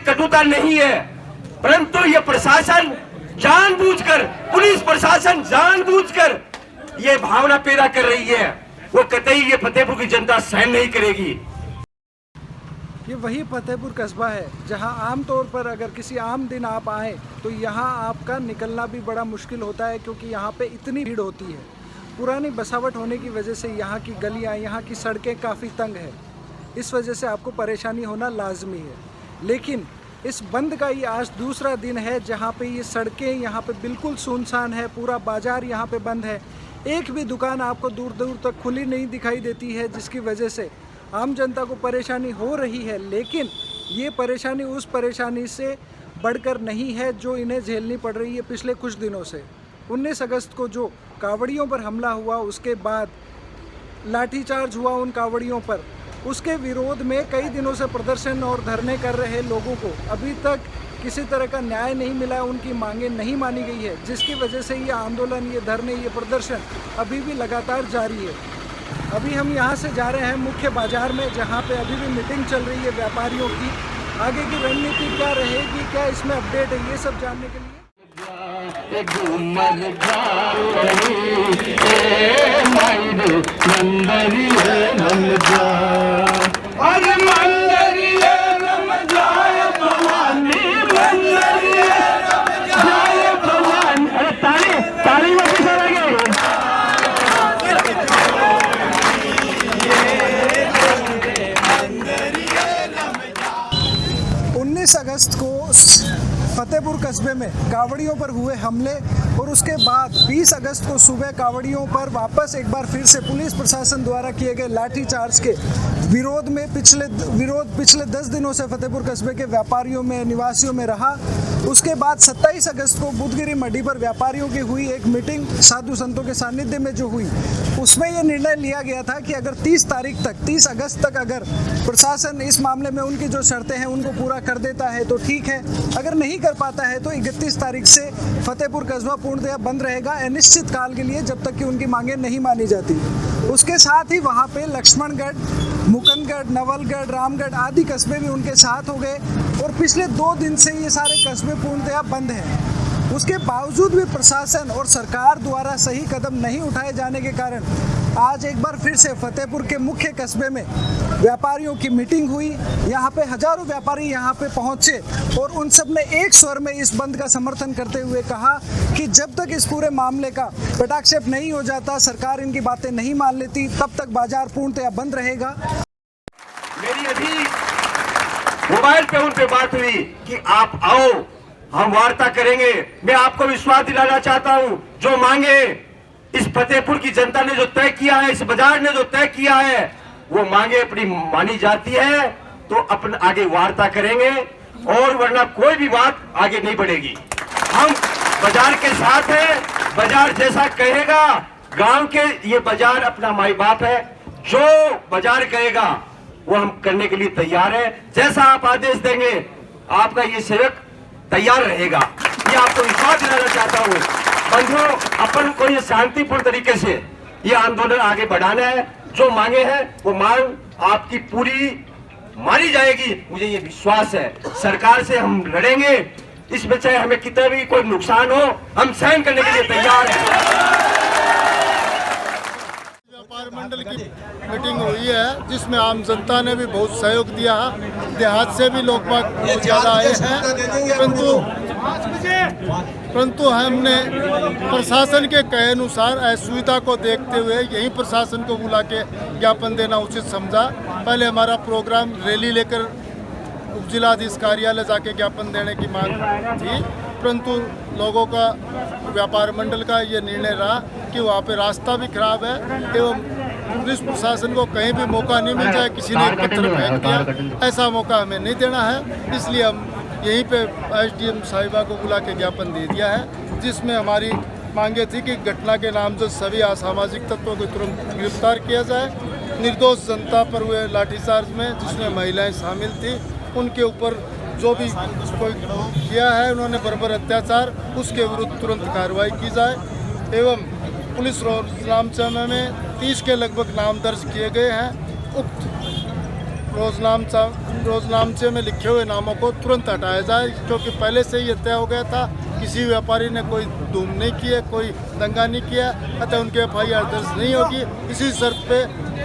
कटुता नहीं है, परंतु ये प्रशासन जानबूझकर, पुलिस प्रशासन जानबूझकर ये भावना पैदा कर रही है। वो कतई ये फतेहपुर की जनता सहन नहीं करेगी। ये वही फतेहपुर कस्बा है जहां आमतौर पर अगर किसी आम दिन आप आए तो यहां आपका निकलना भी बड़ा मुश्किल होता है, क्योंकि यहां पे इतनी भीड़ होती है। पुरानी बसावट होने की वजह से यहां की गलियां, यहां की सड़कें काफ़ी तंग है। इस वजह से आपको परेशानी होना लाजमी है। लेकिन इस बंद का ये आज दूसरा दिन है जहाँ पे ये सड़कें यहाँ पे बिल्कुल सुनसान है, पूरा बाज़ार यहाँ पे बंद है। एक भी दुकान आपको दूर दूर तक खुली नहीं दिखाई देती है, जिसकी वजह से आम जनता को परेशानी हो रही है। लेकिन ये परेशानी उस परेशानी से बढ़कर नहीं है जो इन्हें झेलनी पड़ रही है पिछले कुछ दिनों से। 19 अगस्त को जो कांवड़ियों पर हमला हुआ, उसके बाद लाठीचार्ज हुआ उन कांवड़ियों पर, उसके विरोध में कई दिनों से प्रदर्शन और धरने कर रहे लोगों को अभी तक किसी तरह का न्याय नहीं मिला है, उनकी मांगें नहीं मानी गई है, जिसकी वजह से ये आंदोलन, ये धरने, ये प्रदर्शन अभी भी लगातार जारी है। अभी हम यहाँ से जा रहे हैं मुख्य बाजार में, जहाँ पे अभी भी मीटिंग चल रही है व्यापारियों की। आगे की रणनीति क्या रहेगी, क्या इसमें अपडेट है, ये सब जानने के लिए अगस्त को फतेहपुर कस्बे में कांवड़ियों पर हुए हमले और उसके बाद 20 अगस्त को सुबह कांवड़ियों पर वापस एक बार फिर से पुलिस प्रशासन द्वारा किए गए लाठीचार्ज के विरोध में पिछले 10 दिनों से फतेहपुर कस्बे के व्यापारियों में, निवासियों में रहा। उसके बाद 27 अगस्त को बुधगिरी मढ़ी पर व्यापारियों की हुई एक मीटिंग, साधु संतों के सानिध्य में जो हुई, उसमें यह निर्णय लिया गया था कि अगर 30 अगस्त तक अगर प्रशासन इस मामले में उनकी जो शर्तें हैं उनको पूरा कर देता है तो ठीक है, अगर नहीं कर पाता है तो 31 तारीख से फतेहपुर कस्बा पूर्णतया बंद रहेगा अनिश्चित काल के लिए, जब तक कि उनकी मांगें नहीं मानी जाती। उसके साथ ही वहाँ पे लक्ष्मणगढ़, मुकंदगढ़, नवलगढ़, रामगढ़ आदि कस्बे भी उनके साथ हो गए और पिछले 2 दिन से ये सारे कस्बे पूर्णतया बंद हैं। उसके बावजूद भी प्रशासन और सरकार द्वारा सही कदम नहीं उठाए जाने के कारण आज एक बार फिर से फतेहपुर के मुख्य कस्बे में व्यापारियों की मीटिंग हुई। यहाँ पे हजारों व्यापारी यहाँ पे पहुँचे और उन सब ने एक स्वर में इस बंद का समर्थन करते हुए कहा कि जब तक इस पूरे मामले का पटाक्षेप नहीं हो जाता, सरकार इनकी बातें नहीं मान लेती, तब तक बाजार पूर्णतया बंद रहेगा। मेरी अभी मोबाइल पे उन पे बात हुई कि आप आओ, हम वार्ता करेंगे। मैं आपको विश्वास दिलाना चाहता हूं, जो मांगे इस फतेहपुर की जनता ने जो तय किया है, इस बाजार ने जो तय किया है, वो मांगे अपनी मानी जाती है तो अपन आगे वार्ता करेंगे, और वरना कोई भी बात आगे नहीं बढ़ेगी। हम बाजार के साथ हैं, बाजार जैसा कहेगा, गांव के ये बाजार अपना माई बाप है, जो बाजार कहेगा वो हम करने के लिए तैयार है। जैसा आप आदेश देंगे, आपका ये सेवक तैयार रहेगा, ये आपको विश्वास दिलाना चाहता हूँ। बंधुओं, अपन को ये शांतिपूर्ण तरीके से ये आंदोलन आगे बढ़ाना है। जो मांगे हैं वो मांग आपकी पूरी मानी जाएगी, मुझे ये विश्वास है। सरकार से हम लड़ेंगे, इसमें चाहे हमें कितना भी कोई नुकसान हो, हम सहन करने के लिए तैयार हैं। व्यापार मंडल की मीटिंग हुई है, जिसमें आम जनता ने भी बहुत सहयोग दिया। देहात से भी लोग बहुत ज़्यादा आए हैं, परंतु हमने प्रशासन के कहे अनुसार असुविधा को देखते हुए यहीं प्रशासन को बुला के ज्ञापन देना उचित समझा। पहले हमारा प्रोग्राम रैली लेकर उपजिलाधीश कार्यालय जाके ज्ञापन देने की मांग थी, परंतु लोगों का, व्यापार मंडल का ये निर्णय रहा कि वहाँ पे रास्ता भी खराब है एवं पुलिस प्रशासन को कहीं भी मौका नहीं मिल जाए, किसी ने एक पत्थर फेंक दिया, ऐसा मौका हमें नहीं देना है। इसलिए हम यहीं पे एसडीएम साहिबा को बुला के ज्ञापन दे दिया है, जिसमें हमारी मांगे थी कि घटना के नामजद सभी असामाजिक तत्वों को तुरंत गिरफ्तार किया जाए। निर्दोष जनता पर हुए लाठीचार्ज में, जिसमें महिलाएं शामिल थी, उनके ऊपर जो भी कोई किया है उन्होंने बर्बर अत्याचार, उसके विरुद्ध तुरंत कार्रवाई की जाए। एवं पुलिस रामचंद्र में 30 के लगभग नाम दर्ज किए गए हैं। उक्त रोजनामचे में लिखे हुए नामों को तुरंत हटाया जाए, क्योंकि पहले से ही ये तय हो गया था। किसी व्यापारी ने कोई धूम नहीं किया, कोई दंगा नहीं किया, अतः उनके FIR दर्ज नहीं होगी। इसी शर्त पे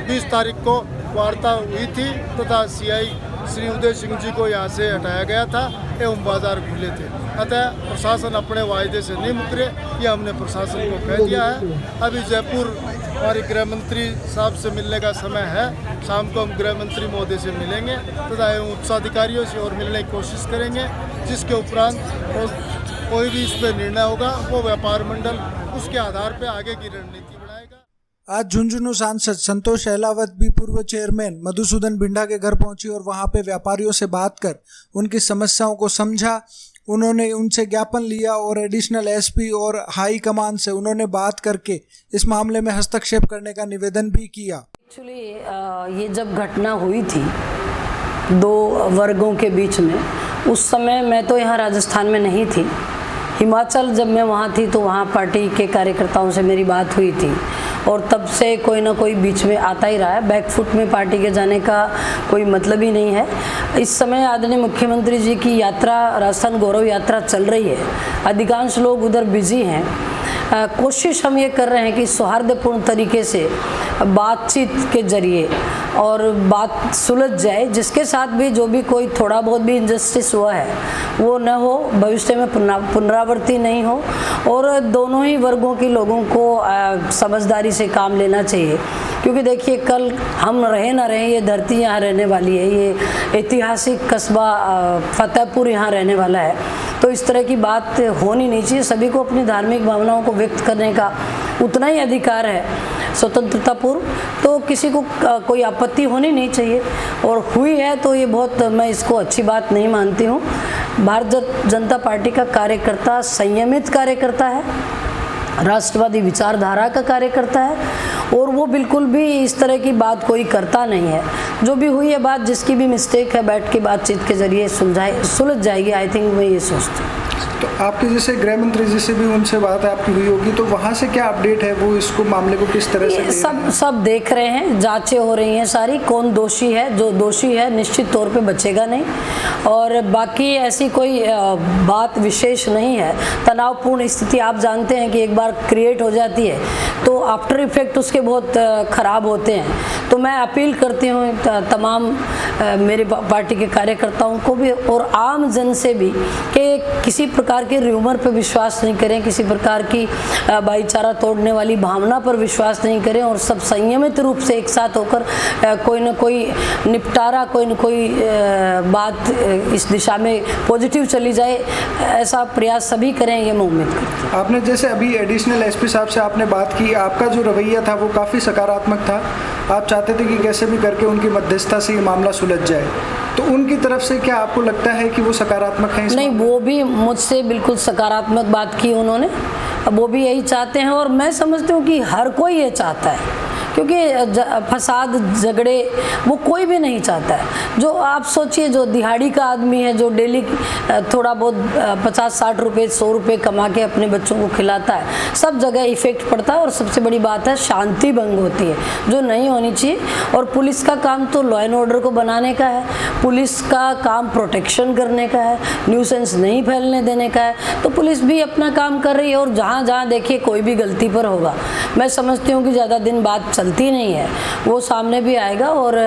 20 तारीख को वार्ता हुई थी तथा CI श्री उदय सिंह जी को यहाँ से हटाया गया था एवं बाजार खुले थे। अतः प्रशासन अपने वायदे से नहीं मुकरे, ये हमने प्रशासन को कह दिया है। अभी जयपुर हमारे गृह मंत्री साहब से मिलने का समय है। शाम को हम गृह मंत्री महोदय से मिलेंगे तथा एवं उच्चाधिकारियों से और मिलने की कोशिश करेंगे, जिसके उपरांत कोई भी इस पर निर्णय होगा वो व्यापार मंडल उसके आधार पर आगे की रणनीति बनाएगा। आज झुंझुनू सांसद संतोष अहलावत भी पूर्व चेयरमैन मधुसूदन बिंडा के घर पहुंची और वहां पे व्यापारियों से बात कर उनकी समस्याओं को समझा। उन्होंने उनसे ज्ञापन लिया और एडिशनल SP और हाई कमान से उन्होंने बात करके इस मामले में हस्तक्षेप करने का निवेदन भी किया। एक्चुअली ये जब घटना हुई थी दो वर्गों के बीच में, उस समय मैं तो यहाँ राजस्थान में नहीं थी। हिमाचल जब मैं वहाँ थी तो वहाँ पार्टी के कार्यकर्ताओं से मेरी बात हुई थी और तब से कोई ना कोई बीच में आता ही रहा है। बैकफुट में पार्टी के जाने का कोई मतलब ही नहीं है। इस समय आदरणीय मुख्यमंत्री जी की यात्रा, राजस्थान गौरव यात्रा चल रही है। अधिकांश लोग उधर बिजी हैं। कोशिश हम ये कर रहे हैं कि सौहार्दपूर्ण तरीके से बातचीत के जरिए और बात सुलझ जाए, जिसके साथ भी जो भी कोई थोड़ा बहुत भी इनजस्टिस हुआ है वो न हो, भविष्य में पुनरावृत्ति नहीं हो और दोनों ही वर्गों के लोगों को समझदारी से काम लेना चाहिए। क्योंकि देखिए, कल हम रहे ना रहे, ये धरती यहाँ रहने वाली है, ये ऐतिहासिक कस्बा फतेहपुर यहाँ रहने वाला है, तो इस तरह की बात होनी नहीं चाहिए। सभी को अपनी धार्मिक भावनाओं को व्यक्त करने का उतना ही अधिकार है स्वतंत्रता पूर्व, तो किसी को कोई आपत्ति होनी नहीं चाहिए। और हुई है तो ये बहुत, मैं इसको अच्छी बात नहीं मानती हूँ। भारतीय जनता पार्टी का कार्यकर्ता संयमित कार्यकर्ता है, राष्ट्रवादी विचारधारा का कार्यकर्ता है और वो बिल्कुल भी इस तरह की बात कोई करता नहीं है। जो भी हुई है बात, जिसकी भी मिस्टेक है, बैठ के बातचीत के जरिए सुलझ जाएगी। आई थिंक मैं ये सोचती हूँ। तो आपके जैसे गृह मंत्री जी से भी उनसे बात आपकी हुई होगी, तो वहाँ से क्या अपडेट है, वो इसको मामले को किस तरह से सब देख रहे हैं, जांचें हो रही हैं सारी, कौन दोषी है। जो दोषी है निश्चित तौर पे बचेगा नहीं और बाकी ऐसी कोई बात विशेष नहीं है। तनावपूर्ण स्थिति आप जानते हैं कि एक बार क्रिएट हो जाती है तो आफ्टर इफेक्ट उसके बहुत ख़राब होते हैं। तो मैं अपील करती हूँ तमाम मेरे पार्टी के कार्यकर्ताओं को भी और आम जन से भी कि किसी प्रकार के र्यूमर पर विश्वास नहीं करें, किसी प्रकार की भाईचारा तोड़ने वाली भावना पर विश्वास नहीं करें और सब संयमित रूप से एक साथ होकर कोई न कोई निपटारा, कोई न कोई बात इस दिशा में पॉजिटिव चली जाए, ऐसा प्रयास सभी करें, ये मैं उम्मीद करती हूँ। आपने जैसे अभी एडिशनल SP साहब से आपने बात की, आपका जो रवैया था वो काफ़ी सकारात्मक था। आप चाहते थे कि कैसे भी करके उनकी मध्यस्थता से ये मामला सुलझ जाए, तो उनकी तरफ से क्या आपको लगता है कि वो सकारात्मक है? नहीं, वो भी मुझसे बिल्कुल सकारात्मक बात की उन्होंने, वो भी यही चाहते हैं और मैं समझती हूँ कि हर कोई ये चाहता है, क्योंकि फसाद झगड़े वो कोई भी नहीं चाहता है। जो आप सोचिए, जो दिहाड़ी का आदमी है, जो डेली थोड़ा बहुत 50-60 रुपये 100 रुपये कमा के अपने बच्चों को खिलाता है, सब जगह इफेक्ट पड़ता है और सबसे बड़ी बात है शांति भंग होती है, जो नहीं होनी चाहिए। और पुलिस का काम तो लॉ एंड ऑर्डर को बनाने का है, पुलिस का काम प्रोटेक्शन करने का है, न्यूसेंस नहीं फैलने देने का है। तो पुलिस भी अपना काम कर रही है और जहाँ जहाँ देखिए कोई भी गलती पर होगा, मैं समझती हूँ कि ज़्यादा दिन बात चलती नहीं है, वो सामने भी आएगा और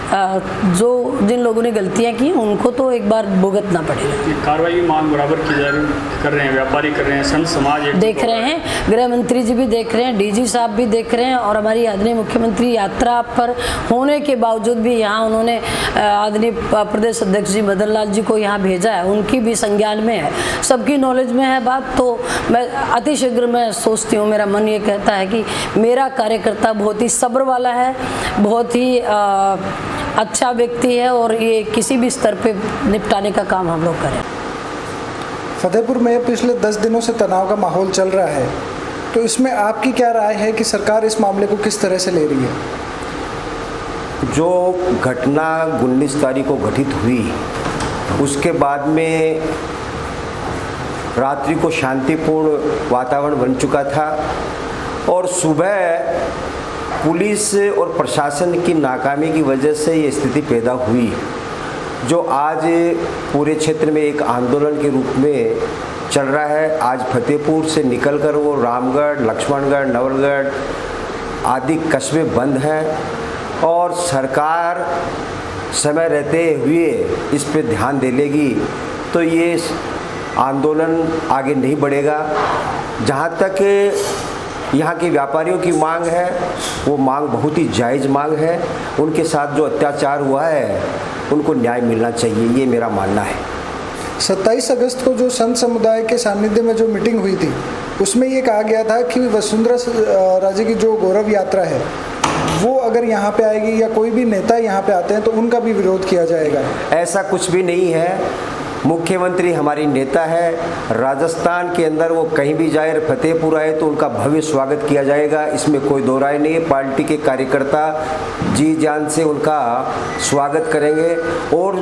जो जिन लोगों ने गलतियां की उनको तो एक बार भुगतना पड़ेगा। कार्रवाई की मांग बराबर की जा रही कर रहे हैं, व्यापारी कर रहे हैं, संत समाज देख रहे हैं, गृह मंत्री जी भी देख रहे हैं, DG साहब भी देख रहे हैं और हमारी आदरणीय मुख्यमंत्री यात्रा पर होने के बावजूद भी यहाँ उन्होंने आदरणीय प्रदेश अध्यक्ष जी मदन लाल जी को यहाँ भेजा है, उनकी भी संज्ञान में है, सबकी नॉलेज में है बात। तो मैं अतिशीघ्र मैं सोचती हूँ, मेरा मन ये कहता है कि मेरा कार्यकर्ता बहुत ही सब्र वाला है, बहुत ही अच्छा व्यक्ति है और ये किसी भी स्तर पे निपटाने का काम हम लोग करें। फतेहपुर में पिछले 10 दिनों से तनाव का माहौल चल रहा है, तो इसमें आपकी क्या राय है कि सरकार इस मामले को किस तरह से ले रही है? जो घटना 19 तारीख को घटित हुई, उसके बाद में रात्रि को शांतिपूर्ण वातावरण बन चुका था और सुबह पुलिस और प्रशासन की नाकामी की वजह से ये स्थिति पैदा हुई, जो आज पूरे क्षेत्र में एक आंदोलन के रूप में चल रहा है। आज फतेहपुर से निकलकर वो रामगढ़, लक्ष्मणगढ़, नवलगढ़ आदि कस्बे बंद हैं और सरकार समय रहते हुए इस पे ध्यान दे लेगी तो ये आंदोलन आगे नहीं बढ़ेगा। जहाँ तक यहाँ के व्यापारियों की मांग है, वो मांग बहुत ही जायज़ मांग है। उनके साथ जो अत्याचार हुआ है उनको न्याय मिलना चाहिए, ये मेरा मानना है। 27 अगस्त को जो संत समुदाय के सानिध्य में जो मीटिंग हुई थी उसमें ये कहा गया था कि वसुंधरा राजे की जो गौरव यात्रा है वो अगर यहाँ पे आएगी या कोई भी नेता यहाँ पे आते हैं तो उनका भी विरोध किया जाएगा। ऐसा कुछ भी नहीं है। मुख्यमंत्री हमारी नेता है, राजस्थान के अंदर वो कहीं भी जाए, फतेहपुर आए तो उनका भव्य स्वागत किया जाएगा, इसमें कोई दो राय नहीं है। पार्टी के कार्यकर्ता जी जान से उनका स्वागत करेंगे और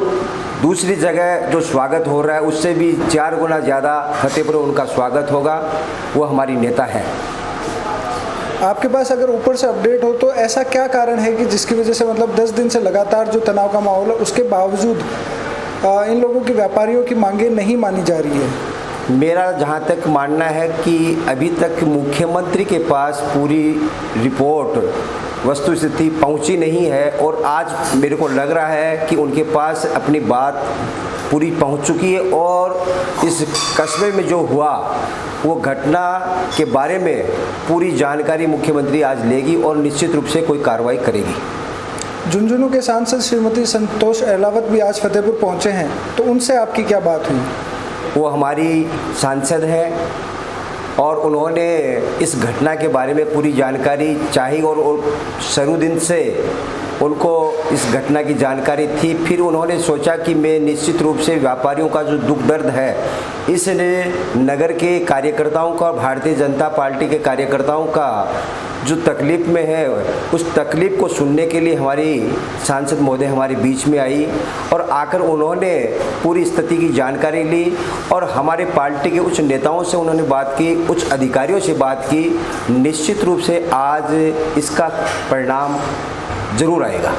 दूसरी जगह जो स्वागत हो रहा है उससे भी 4 गुना ज़्यादा फतेहपुर उनका स्वागत होगा। वो हमारी नेता है। आपके पास अगर ऊपर से अपडेट हो तो ऐसा क्या कारण है कि जिसकी वजह से मतलब 10 दिन से लगातार जो तनाव का माहौल है उसके बावजूद इन लोगों की व्यापारियों की मांगें नहीं मानी जा रही है? मेरा जहाँ तक मानना है कि अभी तक मुख्यमंत्री के पास पूरी रिपोर्ट वस्तुस्थिति पहुँची नहीं है और आज मेरे को लग रहा है कि उनके पास अपनी बात पूरी पहुँच चुकी है और इस कस्बे में जो हुआ वो घटना के बारे में पूरी जानकारी मुख्यमंत्री आज लेगी और निश्चित रूप से कोई कार्रवाई करेगी। झुंझुनू के सांसद श्रीमती संतोष अहलावत भी आज फतेहपुर पहुंचे हैं, तो उनसे आपकी क्या बात हुई? वो हमारी सांसद हैं और उन्होंने इस घटना के बारे में पूरी जानकारी चाही और शुरू दिन से उनको इस घटना की जानकारी थी। फिर उन्होंने सोचा कि मैं निश्चित रूप से व्यापारियों का जो दुख दर्द है, इस नगर के कार्यकर्ताओं का, भारतीय जनता पार्टी के कार्यकर्ताओं का जो तकलीफ़ में है, उस तकलीफ़ को सुनने के लिए हमारी सांसद महोदय हमारे बीच में आई और आकर उन्होंने पूरी स्थिति की जानकारी ली और हमारे पार्टी के उच्च नेताओं से उन्होंने बात की, उच्च अधिकारियों से बात की। निश्चित रूप से आज इसका परिणाम ज़रूर आएगा।